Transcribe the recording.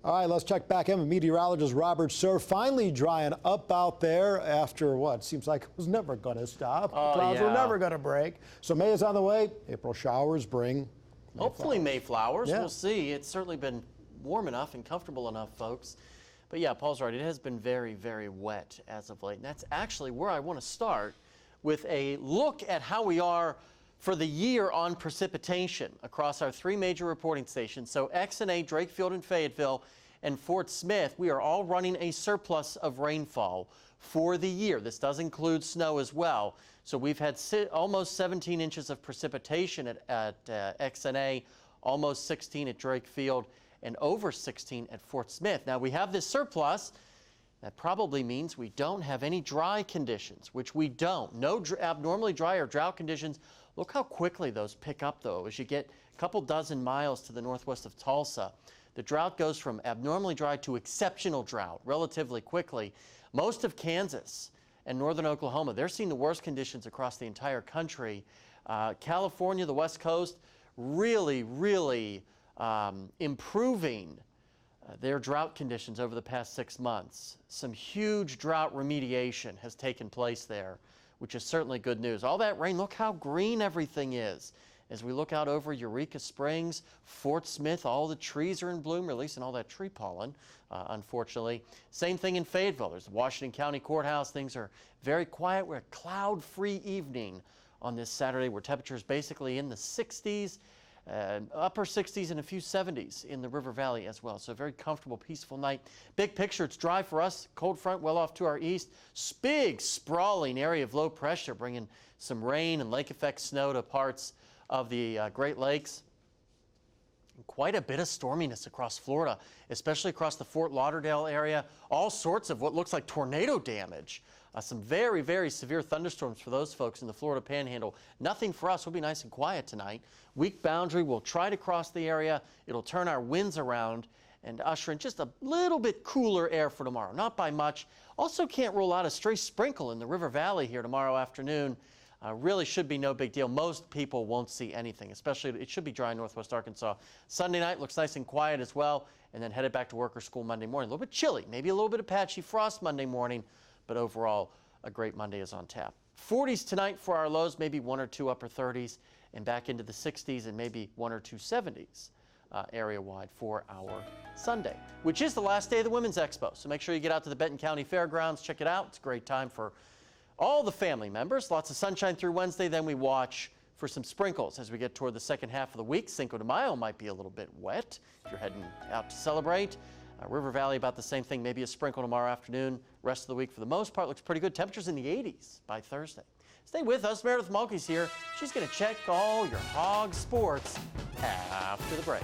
All right, let's check back in with meteorologist Robert Suhr. Finally drying up out there after what seems like it was never going to stop. Clouds were never going to break. So May is on the way. April showers bring hopefully Mayflowers. Yeah. We'll see. It's certainly been warm enough and comfortable enough, folks. But yeah, Paul's right. It has been very, very wet as of late. And that's actually where I want to start with a look at how we are for the year on precipitation across our three major reporting stations. So XNA, Drakefield and Fayetteville, and Fort Smith, we are all running a surplus of rainfall for the year. This does include snow as well. So we've had almost 17 inches of precipitation at XNA, almost 16 at Drakefield, and over 16 at Fort Smith. Now we have this surplus. That probably means we don't have any dry conditions, which we don't. No abnormally dry or drought conditions. Look how quickly those pick up, though, as you get a couple dozen miles to the northwest of Tulsa. The drought goes from abnormally dry to exceptional drought relatively quickly. Most of Kansas and northern Oklahoma, they're seeing the worst conditions across the entire country. California, the West Coast, really improving their drought conditions over the past 6 months. Some huge drought remediation has taken place there, which is certainly good news. All that rain, look how green everything is. As we look out over Eureka Springs, Fort Smith, all the trees are in bloom, releasing all that tree pollen, unfortunately. Same thing in Fayetteville. There's the Washington County Courthouse. Things are very quiet. We're a cloud-free evening on this Saturday, where temperatures basically in the 60s, upper 60s and a few 70s in the River Valley as well. So a very comfortable, peaceful night. Big picture, it's dry for us. Cold front well off to our east. Big, sprawling area of low pressure, bringing some rain and lake effect snow to parts of the Great Lakes. Quite a bit of storminess across Florida, especially across the Fort Lauderdale area. All sorts of what looks like tornado damage. Some very severe thunderstorms for those folks in the Florida Panhandle. Nothing for us. We'll be nice and quiet tonight. Weak boundary will try to cross the area. It'll turn our winds around and usher in just a little bit cooler air for tomorrow. Not by much. Also can't rule out a stray sprinkle in the River Valley here tomorrow afternoon. Really should be no big deal. Most people won't see anything, especially it should be dry in northwest Arkansas. Sunday night looks nice and quiet as well, and then headed back to work or school Monday morning. A little bit chilly, maybe a little bit of patchy frost Monday morning, but overall a great Monday is on tap. 40s tonight for our lows, maybe 1 or 2 upper 30s, and back into the 60s and maybe 1 or 2 70s area-wide for our Sunday, which is the last day of the Women's Expo. So make sure you get out to the Benton County Fairgrounds, check it out. It's a great time for all the family members. Lots of sunshine through Wednesday. Then we watch for some sprinkles as we get toward the second half of the week. Cinco de Mayo might be a little bit wet if you're heading out to celebrate. River Valley, about the same thing. Maybe a sprinkle tomorrow afternoon. Rest of the week, for the most part, looks pretty good. Temperatures in the 80s by Thursday. Stay with us. Meredith Mulkey's here. She's going to check all your hog sports after the break.